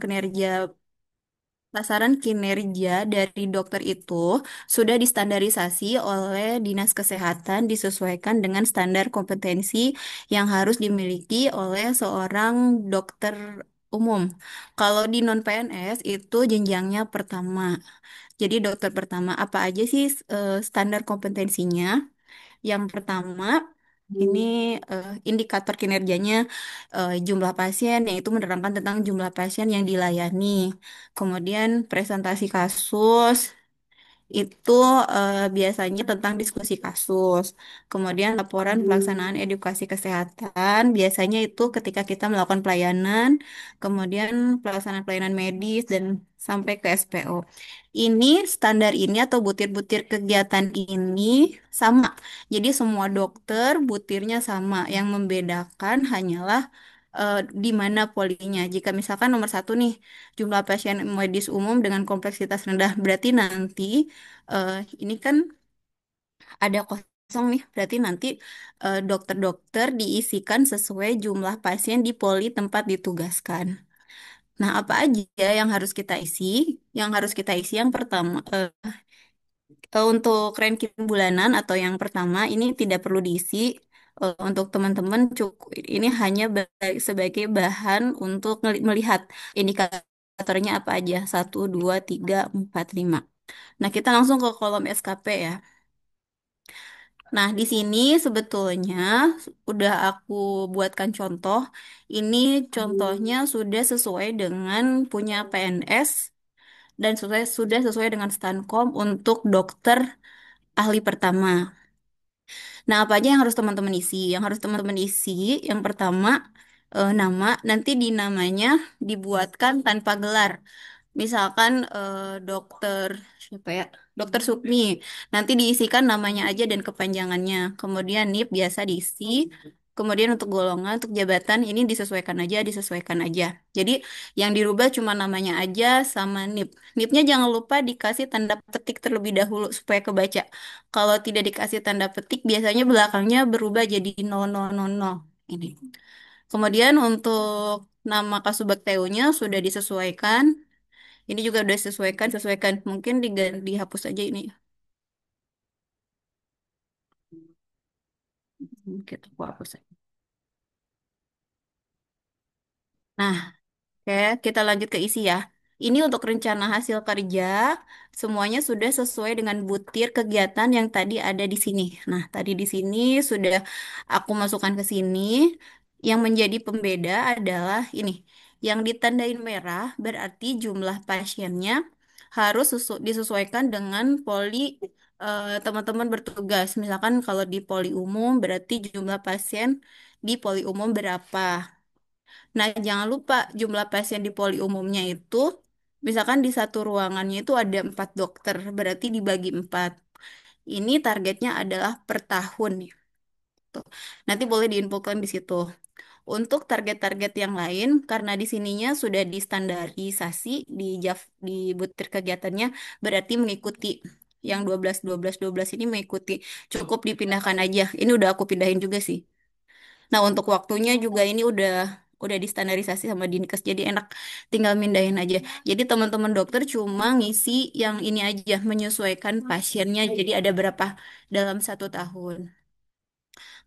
kinerja Sasaran kinerja dari dokter itu sudah distandarisasi oleh Dinas Kesehatan disesuaikan dengan standar kompetensi yang harus dimiliki oleh seorang dokter umum. Kalau di non-PNS itu jenjangnya pertama. Jadi dokter pertama apa aja sih standar kompetensinya? Yang pertama, ini indikator kinerjanya jumlah pasien, yaitu menerangkan tentang jumlah pasien yang dilayani. Kemudian presentasi kasus, itu biasanya tentang diskusi kasus. Kemudian laporan pelaksanaan edukasi kesehatan, biasanya itu ketika kita melakukan pelayanan, kemudian pelaksanaan pelayanan medis dan sampai ke SPO. Ini standar ini atau butir-butir kegiatan ini sama. Jadi semua dokter butirnya sama. Yang membedakan hanyalah di mana polinya. Jika misalkan nomor satu nih, jumlah pasien medis umum dengan kompleksitas rendah, berarti nanti eh, ini kan ada kosong nih, berarti nanti dokter-dokter diisikan sesuai jumlah pasien di poli tempat ditugaskan. Nah, apa aja yang harus kita isi? Yang harus kita isi yang pertama, untuk ranking bulanan atau yang pertama ini tidak perlu diisi. Untuk teman-teman cukup ini hanya sebagai bahan untuk melihat indikatornya apa aja, satu, dua, tiga, empat, lima. Nah, kita langsung ke kolom SKP ya. Nah, di sini sebetulnya udah aku buatkan contoh. Ini contohnya sudah sesuai dengan punya PNS dan sudah sesuai dengan Stankom untuk dokter ahli pertama. Nah, apa aja yang harus teman-teman isi? Yang harus teman-teman isi, yang pertama, nama, nanti di namanya dibuatkan tanpa gelar. Misalkan dokter siapa ya? Dokter Sukmi. Nanti diisikan namanya aja dan kepanjangannya. Kemudian NIP biasa diisi. Kemudian untuk golongan, untuk jabatan ini disesuaikan aja, disesuaikan aja. Jadi yang dirubah cuma namanya aja sama NIP. NIP-nya jangan lupa dikasih tanda petik terlebih dahulu supaya kebaca. Kalau tidak dikasih tanda petik, biasanya belakangnya berubah jadi 0000. Ini. Kemudian untuk nama Kasubag TU-nya sudah disesuaikan. Ini juga udah sesuaikan, sesuaikan. Mungkin dihapus aja ini. Kita aku hapus aja. Nah, oke, kita lanjut ke isi ya. Ini untuk rencana hasil kerja, semuanya sudah sesuai dengan butir kegiatan yang tadi ada di sini. Nah, tadi di sini sudah aku masukkan ke sini. Yang menjadi pembeda adalah ini. Yang ditandain merah berarti jumlah pasiennya harus disesuaikan dengan poli teman-teman bertugas. Misalkan kalau di poli umum berarti jumlah pasien di poli umum berapa. Nah, jangan lupa jumlah pasien di poli umumnya itu, misalkan di satu ruangannya itu ada 4 dokter, berarti dibagi 4. Ini targetnya adalah per tahun ya. Tuh. Nanti boleh diinfokan di situ. Untuk target-target yang lain, karena di sininya sudah distandarisasi di butir kegiatannya, berarti mengikuti yang 12, 12, 12 ini mengikuti. Cukup dipindahkan aja. Ini udah aku pindahin juga sih. Nah, untuk waktunya juga ini udah distandarisasi sama Dinkes, jadi enak tinggal mindahin aja. Jadi teman-teman dokter cuma ngisi yang ini aja, menyesuaikan pasiennya. Jadi ada berapa dalam 1 tahun.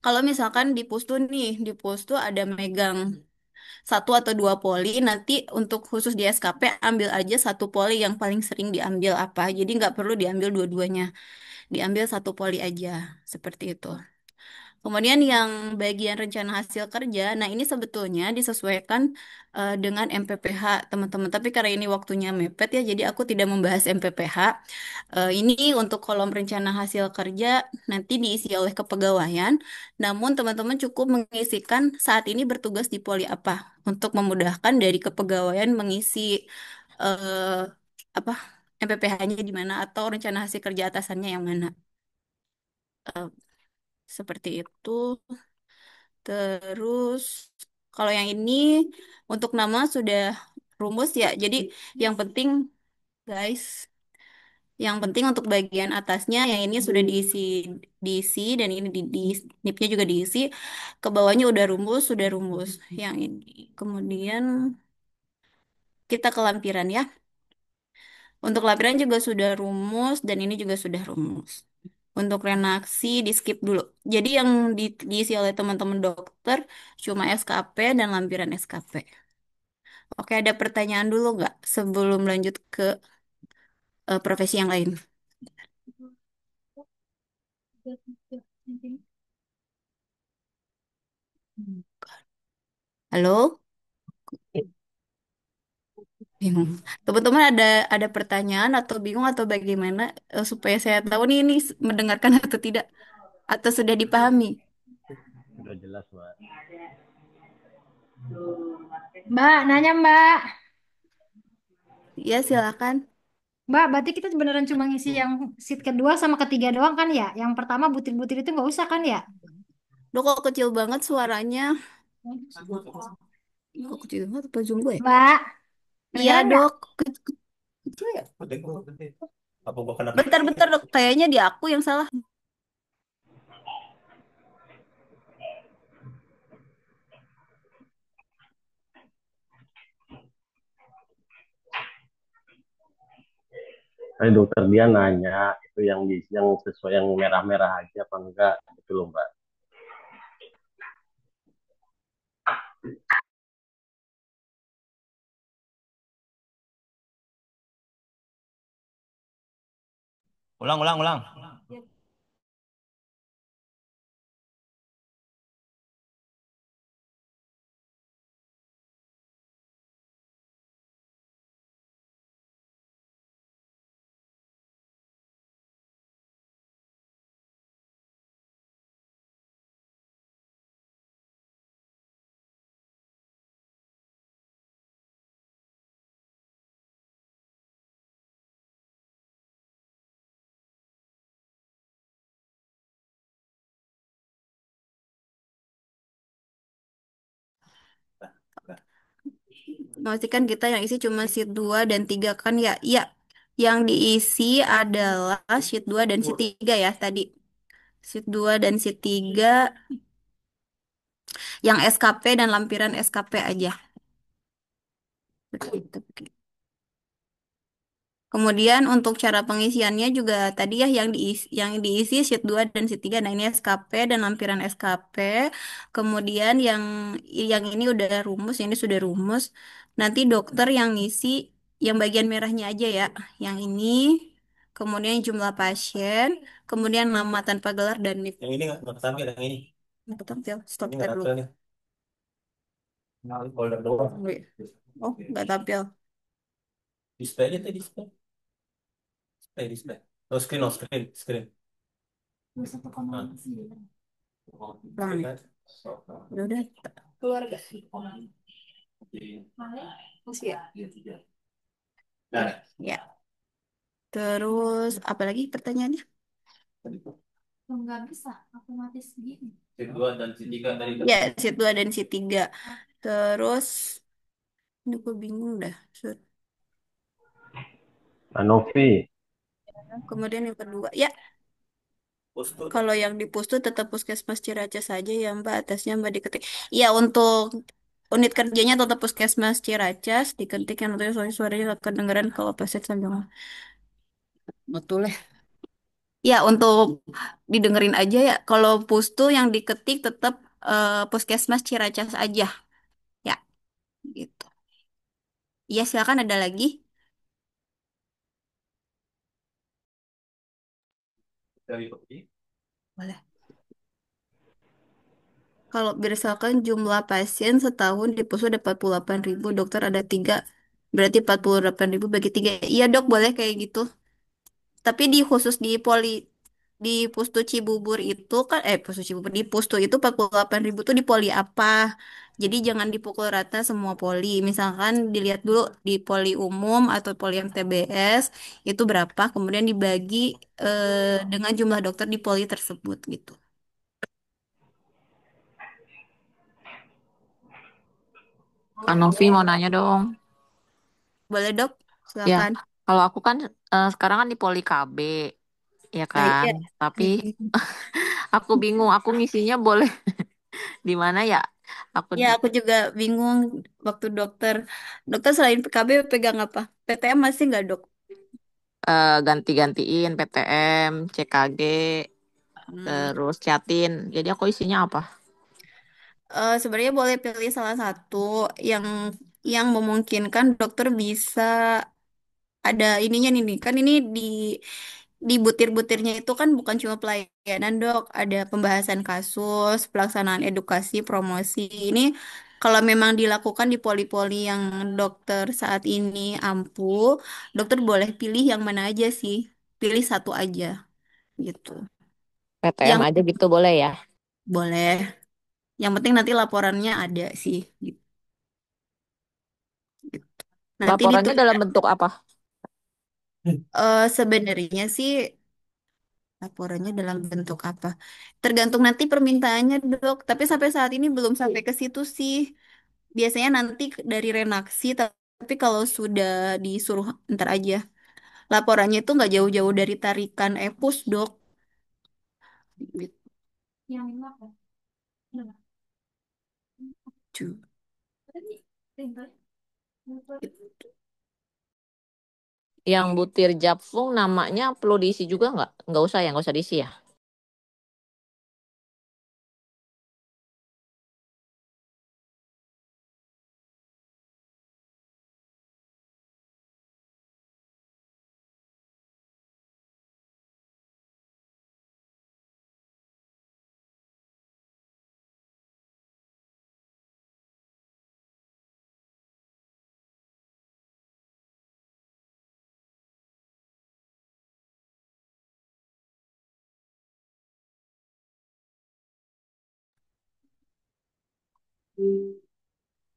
Kalau misalkan di Pustu nih, di Pustu ada megang 1 atau 2 poli, nanti untuk khusus di SKP ambil aja satu poli yang paling sering diambil apa. Jadi nggak perlu diambil dua-duanya, diambil satu poli aja, seperti itu. Kemudian yang bagian rencana hasil kerja, nah ini sebetulnya disesuaikan dengan MPPH teman-teman. Tapi karena ini waktunya mepet ya, jadi aku tidak membahas MPPH. Ini untuk kolom rencana hasil kerja nanti diisi oleh kepegawaian. Namun teman-teman cukup mengisikan saat ini bertugas di poli apa untuk memudahkan dari kepegawaian mengisi eh, apa MPPH-nya di mana atau rencana hasil kerja atasannya yang mana. Eh, Seperti itu. Terus kalau yang ini untuk nama sudah rumus ya. Jadi yang penting guys, yang penting untuk bagian atasnya yang ini sudah diisi dan ini di NIP-nya juga diisi. Ke bawahnya udah rumus, sudah rumus. Yang ini. Kemudian kita ke lampiran ya. Untuk lampiran juga sudah rumus dan ini juga sudah rumus. Untuk renaksi di skip dulu. Jadi yang diisi oleh teman-teman dokter cuma SKP dan lampiran SKP. Oke, ada pertanyaan dulu nggak sebelum lanjut ke profesi yang lain? Halo? Bingung. Teman-teman ada pertanyaan atau bingung atau bagaimana supaya saya tahu nih ini mendengarkan atau tidak atau sudah dipahami? Udah jelas, Mbak. Mbak, nanya Mbak. Ya, silakan. Mbak, berarti kita beneran cuma ngisi yang seat kedua sama ketiga doang kan ya? Yang pertama butir-butir itu nggak usah kan ya? Loh, kok kecil banget suaranya? Kok kecil banget apa zoom gue ya? Mbak, Iya, kedengeran nggak? Dok. Kecil ya? Apa bukan aku? Bentar-bentar, Dok. Kayaknya di aku yang salah. Tadi dokter dia nanya itu yang sesuai yang merah-merah aja apa enggak gitu loh, Mbak. Ulang, ulang, ulang. Masih kan kita yang isi cuma sheet 2 dan 3 kan ya? Iya. Yang diisi adalah sheet 2 dan sheet 3 ya tadi. Sheet 2 dan sheet 3 yang SKP dan lampiran SKP aja. Kemudian untuk cara pengisiannya juga tadi ya yang diisi sheet 2 dan sheet 3. Nah, ini SKP dan lampiran SKP. Kemudian yang ini udah rumus, ini sudah rumus. Nanti dokter yang ngisi yang bagian merahnya aja ya. Yang ini, kemudian jumlah pasien, kemudian nama tanpa gelar dan NIP. Yang ini nggak tampil yang ini. Nggak tampil. Stop Ini nggak tar dulu. tampil nih. Nah, folder doang. Oh, nggak tampil. Display aja tadi display. Display, display. No screen, no screen, screen. Nah. Ulang nih. Udah. Keluar gak? Masih ya? Nah, Ya. Terus, apa lagi pertanyaannya? Nggak bisa, otomatis gini. sheet 2 dan sheet 3 tadi. Ya, sheet 2 dan sheet 3. Terus, ini gue bingung dah. Anovi, Kemudian yang kedua, ya, kalau yang di Pustu tetap Puskesmas Ciracas saja ya Mbak, atasnya Mbak diketik. Ya, untuk unit kerjanya tetap Puskesmas Ciracas, diketik yang nanti suaranya nggak kedengeran kalau pasien sambil ngomong. Betul ya. Ya, untuk didengerin aja ya. Kalau Pustu yang diketik tetap Puskesmas Ciracas aja. Ya, gitu. Iya, silakan ada lagi. dari Topi. Boleh. Kalau berdasarkan jumlah pasien setahun di pusu ada 48.000, dokter ada 3, berarti 48.000 bagi 3. Iya dok, boleh kayak gitu. Tapi di khusus di Pustu Cibubur itu kan, Pustu Cibubur, di Pustu itu 48.000 tuh di poli apa? Jadi jangan dipukul rata semua poli. Misalkan dilihat dulu di poli umum atau poli MTBS itu berapa, kemudian dibagi dengan jumlah dokter di poli tersebut gitu. Kak Novi mau nanya dong. Boleh dok, Ya, silakan. kalau aku kan sekarang kan di Poli KB, ya kan. Iya. Tapi aku bingung, aku ngisinya boleh di mana ya? Aku Ya, aku juga bingung waktu dokter. Dokter selain PKB pegang apa? PTM masih nggak, Dok? ganti-gantiin PTM, CKG, Hmm. terus Catin. Jadi aku isinya apa? Sebenarnya boleh pilih salah satu yang yang memungkinkan dokter bisa ada ininya nih. Kan ini di butir-butirnya itu kan bukan cuma pelayanan, Dok, ada pembahasan kasus, pelaksanaan edukasi, promosi. Ini kalau memang dilakukan di poli-poli yang dokter saat ini ampuh, dokter boleh pilih yang mana aja sih. Pilih satu aja gitu. PTM Yang aja gitu boleh ya? boleh. Yang penting nanti laporannya ada sih gitu. Nanti Laporannya ditulis. dalam bentuk apa? Sebenarnya sih laporannya dalam bentuk apa? Tergantung nanti permintaannya, Dok. Tapi sampai saat ini belum sampai ke situ sih. Biasanya nanti dari renaksi, tapi kalau sudah disuruh ntar aja. Laporannya itu nggak jauh-jauh dari tarikan EPUS, Dok. Yang ini apa? Gitu. Yang butir Japfung namanya perlu diisi juga nggak? Nggak usah ya, nggak usah diisi ya.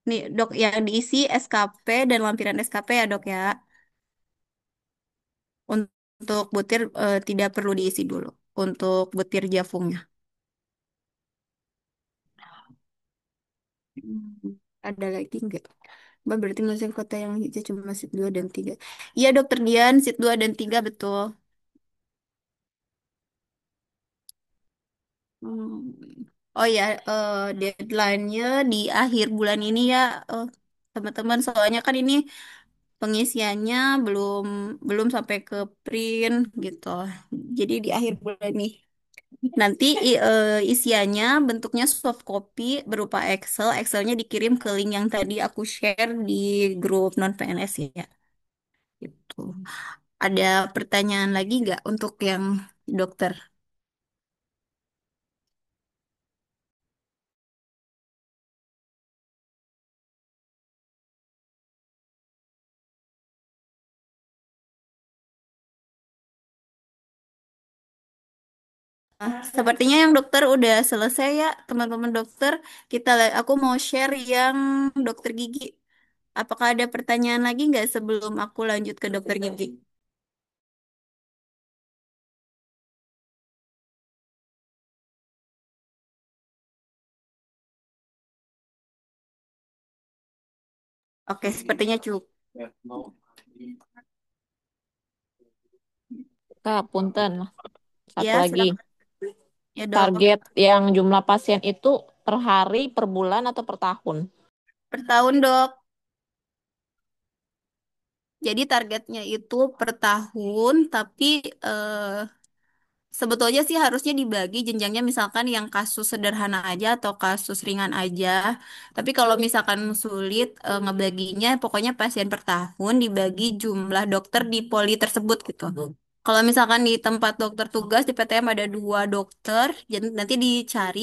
Nih, Dok, yang diisi SKP dan lampiran SKP ya, Dok ya. Untuk butir tidak perlu diisi dulu. Untuk butir Jafungnya. Hmm, Ada lagi nggak? Mbak berarti masih kota yang hijau cuma seat 2 dan 3. Iya, Dokter Dian, seat 2 dan 3 betul. Hmm. Oh ya, deadline-nya di akhir bulan ini ya, eh, teman-teman. Soalnya kan ini pengisiannya belum belum sampai ke print gitu. Jadi di akhir bulan nih. Nanti isiannya bentuknya soft copy berupa Excel. Excelnya dikirim ke link yang tadi aku share di grup non PNS ya. Gitu. Ada pertanyaan lagi nggak untuk yang dokter? Sepertinya yang dokter udah selesai ya, teman-teman dokter. Aku mau share yang dokter gigi. Apakah ada pertanyaan lagi nggak sebelum aku lanjut ke dokter gigi? Oke, sepertinya cukup. Kak, punten. Satu Ya, lagi. silakan. Ya dok. Target yang jumlah pasien itu per hari, per bulan, atau per tahun? Per tahun dok. Jadi targetnya itu per tahun, tapi sebetulnya sih harusnya dibagi jenjangnya misalkan yang kasus sederhana aja atau kasus ringan aja. Tapi kalau misalkan sulit ngebaginya, pokoknya pasien per tahun dibagi jumlah dokter di poli tersebut gitu. Kalau misalkan di tempat dokter tugas di PTM ada 2 dokter, jadi nanti dicari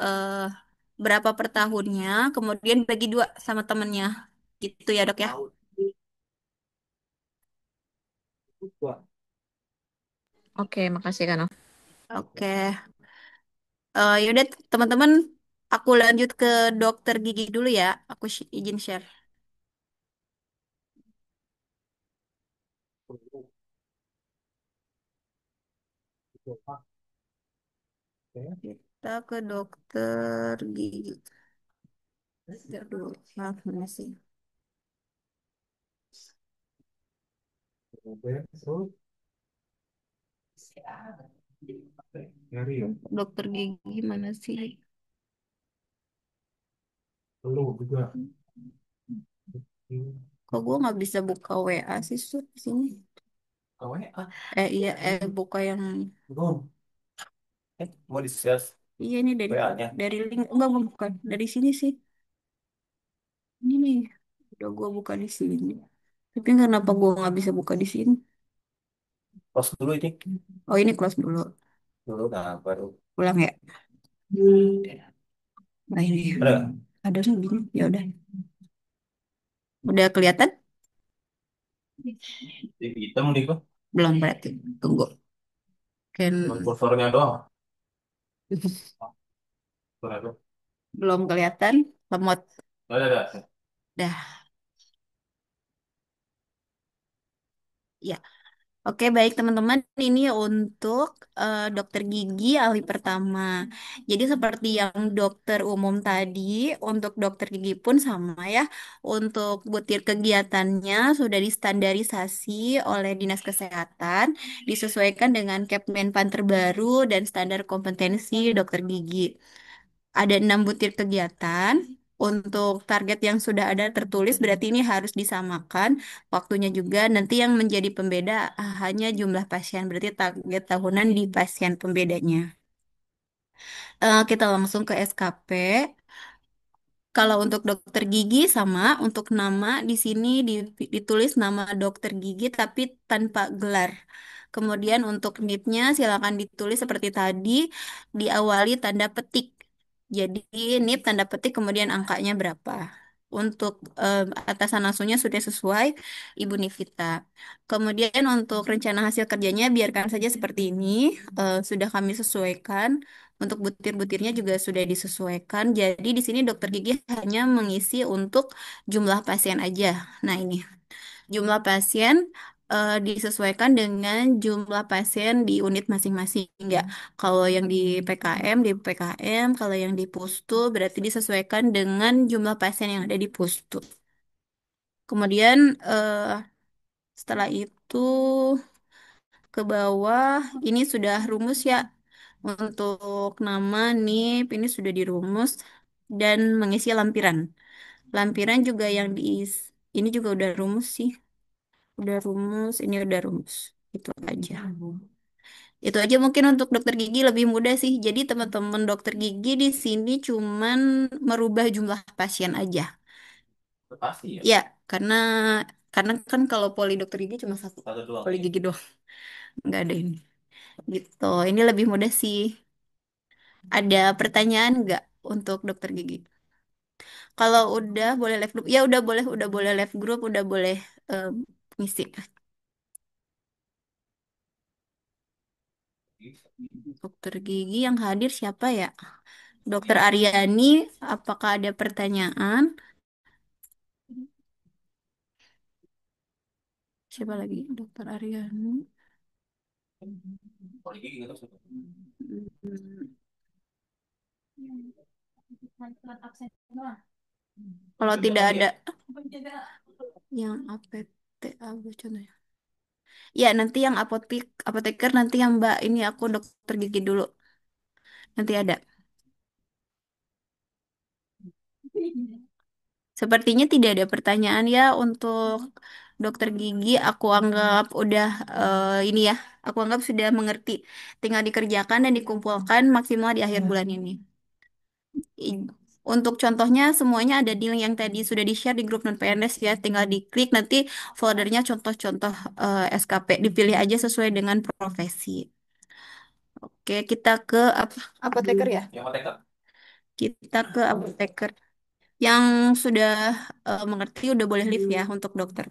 eh, berapa per tahunnya, kemudian bagi 2 sama temennya. Gitu ya dok ya. Oke, makasih Kak. Oke. Yaudah teman-teman, aku lanjut ke dokter gigi dulu ya. Aku izin share. Kita ke dokter gigi. Aduh, maaf, mana sih? Dokter gigi mana sih? Lu juga. Kok gue nggak bisa buka WA sih di sini? WA. Iya, buka yang Belum. Mau di-share iya ini WA-nya. dari link enggak bukan dari sini sih. Ini nih udah gue buka di sini. Tapi kenapa gue nggak bisa buka di sini? Pause dulu ini. Oh ini close dulu. Dulu, nah baru. Ulang ya. Nah ini Ada nggak? ada nih gini. Ya udah. Udah kelihatan? Di hitam nih kok. Belum berarti. Tunggu. Kan Cuma kursornya doang. Kurang. belum kelihatan. Lemot. Ada. Dah. Ya. Oke, baik teman-teman. Ini untuk dokter gigi ahli pertama. Jadi seperti yang dokter umum tadi, untuk dokter gigi pun sama ya. Untuk butir kegiatannya sudah distandarisasi oleh Dinas Kesehatan, disesuaikan dengan Kepmenpan terbaru dan standar kompetensi dokter gigi. Ada 6 butir kegiatan. Untuk target yang sudah ada tertulis berarti ini harus disamakan. Waktunya juga nanti yang menjadi pembeda hanya jumlah pasien. Berarti target tahunan di pasien pembedanya. Kita langsung ke SKP. Kalau untuk dokter gigi sama, untuk nama di sini ditulis nama dokter gigi tapi tanpa gelar. Kemudian untuk NIP-nya silakan ditulis seperti tadi, diawali tanda petik. Jadi NIP tanda petik kemudian angkanya berapa. Untuk atasan langsungnya sudah sesuai Ibu Nivita. Kemudian untuk rencana hasil kerjanya biarkan saja seperti ini. Sudah kami sesuaikan. Untuk butir-butirnya juga sudah disesuaikan. Jadi di sini dokter gigi hanya mengisi untuk jumlah pasien aja. Nah, ini jumlah pasien disesuaikan dengan jumlah pasien di unit masing-masing. Enggak. Kalau yang di PKM, kalau yang di Pustu berarti disesuaikan dengan jumlah pasien yang ada di Pustu. Kemudian setelah itu ke bawah ini sudah rumus ya. Untuk nama NIP ini sudah dirumus dan mengisi lampiran. Lampiran juga yang ini juga udah rumus sih. Udah rumus, ini udah rumus. Itu aja. Itu aja mungkin untuk dokter gigi lebih mudah sih. Jadi teman-teman dokter gigi di sini cuman merubah jumlah pasien aja. Pasti ya. Ya, karena karena kan kalau poli dokter gigi cuma satu. Satu doang. Poli gigi doang. Nggak ada ini. Gitu. Ini lebih mudah sih. Ada pertanyaan nggak untuk dokter gigi? Kalau udah boleh live group, ya udah boleh live group, udah boleh em, ngisi. Dokter gigi yang hadir siapa ya? Dokter Aryani, apakah ada pertanyaan? Siapa lagi? Dokter Aryani. Kalau gigi nggak tahu siapa. Hmm, Kalau tidak ada yang APT, apa contohnya? Ya, nanti yang apoteker nanti yang Mbak ini aku dokter gigi dulu. Nanti ada. Sepertinya tidak ada pertanyaan ya untuk dokter gigi. Aku anggap udah ini ya. Aku anggap sudah mengerti. Tinggal dikerjakan dan dikumpulkan maksimal di akhir bulan ini. I- Untuk contohnya semuanya ada di link yang tadi sudah di-share di grup non-PNS ya. Tinggal diklik nanti foldernya contoh-contoh SKP. Dipilih aja sesuai dengan profesi. Oke, kita ke apa? Apoteker ya? Yang mana Kak? Kita ke apoteker. Yang sudah mengerti udah boleh live ya untuk dokter.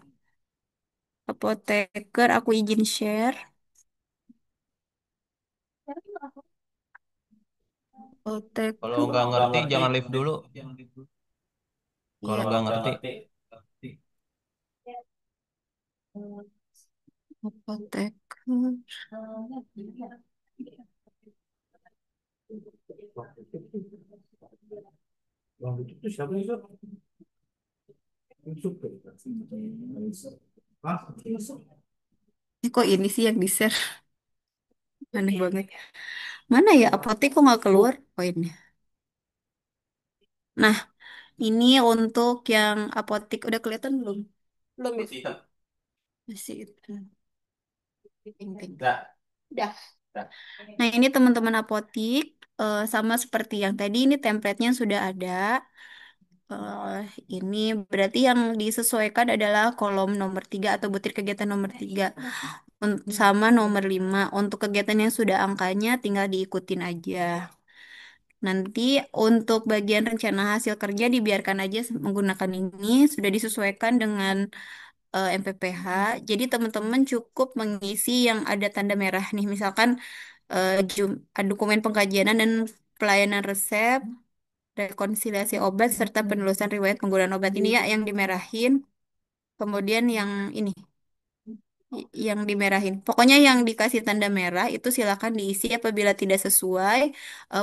Apoteker, aku izin share. Kalau Apoteker, nggak Nggak ngerti ngerti. jangan live dulu. Kalau iya. nggak Nggak ngerti, ngerti. Apoteker. Yang itu siapa sih? Yusuf. Hah? Kok ini sih yang di-share? Aneh banget. Mana ya apotek kok nggak keluar? Oh ini. Nah, Ini untuk yang apotik udah kelihatan belum? Belum ya? Masih hitam. Masih itu. Pink-pink. Enggak. Udah. Enggak. Nah, ini teman-teman apotik sama seperti yang tadi ini template-nya sudah ada. Eh, ini berarti yang disesuaikan adalah kolom nomor 3 atau butir kegiatan nomor 3 sama nomor 5. Untuk kegiatan yang sudah angkanya tinggal diikutin aja. Nanti untuk bagian rencana hasil kerja dibiarkan aja menggunakan ini sudah disesuaikan dengan MPPH. Jadi teman-teman cukup mengisi yang ada tanda merah nih. Misalkan dokumen pengkajian dan pelayanan resep, rekonsiliasi obat serta penelusuran riwayat penggunaan obat ini ya yang dimerahin. Kemudian yang ini yang dimerahin. Pokoknya yang dikasih tanda merah itu silakan diisi apabila tidak sesuai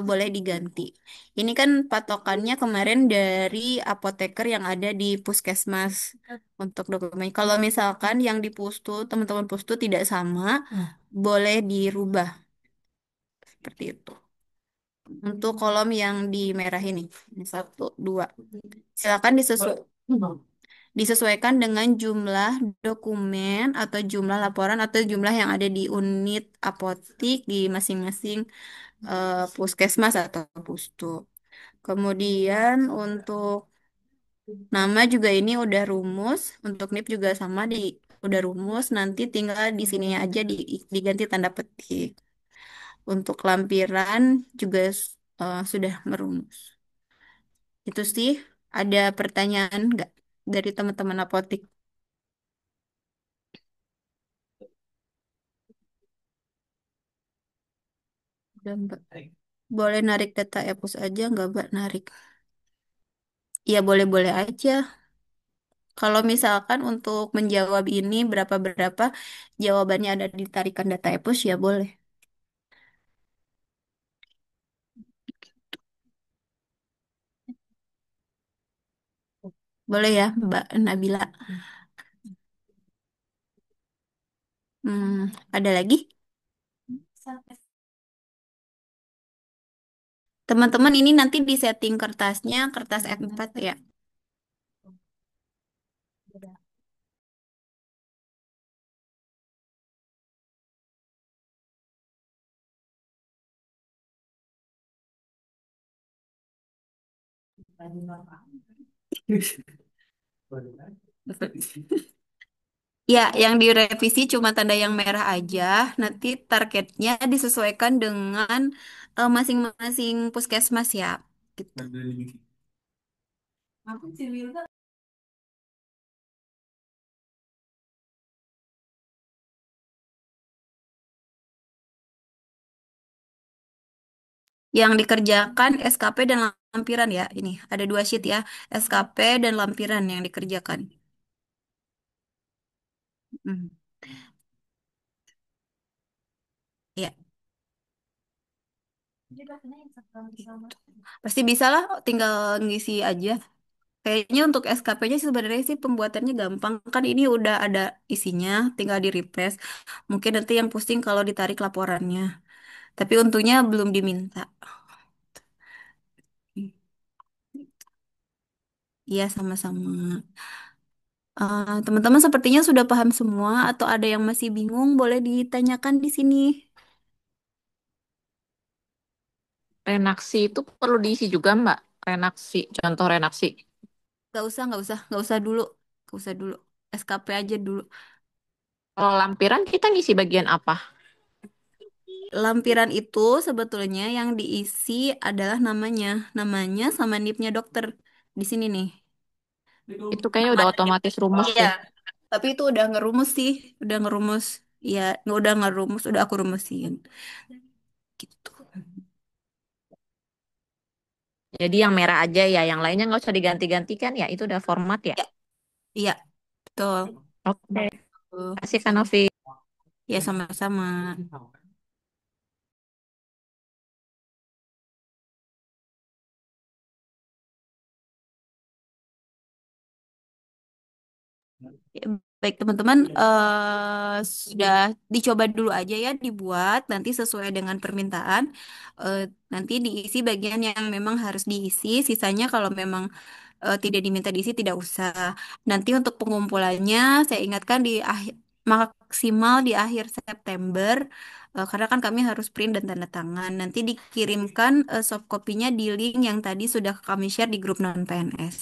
boleh diganti. Ini kan patokannya kemarin dari apoteker yang ada di puskesmas untuk dokumen. Kalau misalkan yang di pustu, teman-teman pustu tidak sama, boleh dirubah seperti itu. Untuk kolom yang di merah ini satu, dua. Silakan disesuaikan dengan jumlah dokumen atau jumlah laporan atau jumlah yang ada di unit apotik di masing-masing puskesmas atau pustu. Kemudian untuk nama juga ini udah rumus, untuk NIP juga sama udah rumus, nanti tinggal di sininya aja diganti tanda petik. Untuk lampiran juga sudah merumus. Itu sih, ada pertanyaan nggak dari teman-teman apotik? Udah, Mbak. Boleh narik data EPUS aja nggak, Mbak? Narik. Ya, boleh-boleh aja. Kalau misalkan untuk menjawab ini berapa-berapa jawabannya ada di tarikan data EPUS, ya boleh. Boleh ya, Mbak Nabila. Ada lagi? Teman-teman ini nanti di setting kertasnya, kertas F4 ya. Ya, yang direvisi cuma tanda yang merah aja. Nanti targetnya disesuaikan dengan masing-masing puskesmas ya. Gitu. Yang dikerjakan SKP dan lampiran ya. Ini ada dua sheet ya. SKP dan lampiran yang dikerjakan. Hmm. Ya, pasti bisa lah. Tinggal ngisi aja. Kayaknya untuk SKP-nya sebenarnya sih pembuatannya gampang. Kan ini udah ada isinya, tinggal di-replace. Mungkin nanti yang pusing kalau ditarik laporannya. Tapi untungnya belum diminta. Iya, sama-sama. Teman-teman sepertinya sudah paham semua atau ada yang masih bingung, boleh ditanyakan di sini. Renaksi itu perlu diisi juga, Mbak. Renaksi, contoh renaksi. Gak usah dulu. Gak usah dulu. SKP aja dulu. Kalau lampiran kita ngisi bagian apa? Lampiran itu sebetulnya yang diisi adalah namanya. Namanya sama NIP-nya dokter. Di sini nih. Itu kayaknya Nama udah NIP. otomatis rumus Iya, deh. tapi itu udah ngerumus sih. Udah ngerumus. Ya, udah ngerumus, udah aku rumusin. Gitu. Jadi yang merah aja ya, yang lainnya nggak usah diganti-gantikan ya. Itu udah format ya. Ya, iya, betul. Oke, Tuh. kasih Kak Novi. Ya, sama-sama. Ya, baik teman-teman, sudah dicoba dulu aja ya dibuat nanti sesuai dengan permintaan. Eh, Nanti diisi bagian yang memang harus diisi, sisanya kalau memang tidak diminta diisi tidak usah. Nanti untuk pengumpulannya saya ingatkan di akhir maksimal di akhir September karena kan kami harus print dan tanda tangan. Nanti dikirimkan soft copy-nya di link yang tadi sudah kami share di grup non PNS.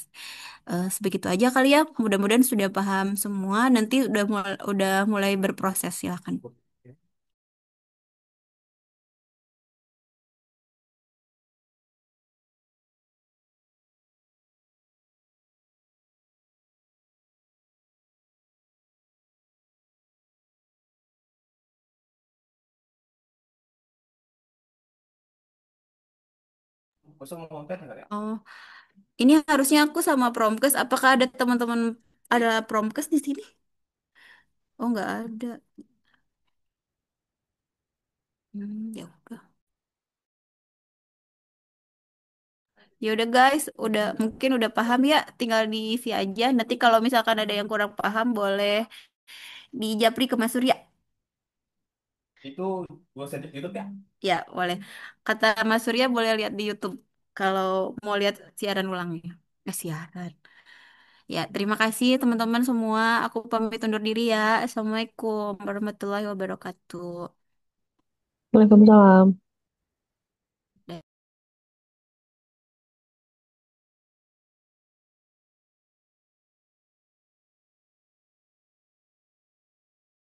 Sebegitu aja kali ya. Mudah-mudahan sudah paham semua. Nanti udah mulai berproses silakan. Masa mau konten nggak ya? Oh, ini harusnya aku sama Promkes. Apakah ada teman-teman ada Promkes di sini? Oh, nggak ada. Ya udah. Ya udah guys, mungkin udah paham ya, tinggal diisi aja. Nanti kalau misalkan ada yang kurang paham boleh dijapri ke Mas Surya. Itu gue send di YouTube ya. Ya, boleh. Kata Mas Surya boleh lihat di YouTube kalau mau lihat siaran ulangnya. Siaran. Ya, terima kasih teman-teman semua. Aku pamit undur diri ya. Assalamualaikum warahmatullahi wabarakatuh. Waalaikumsalam.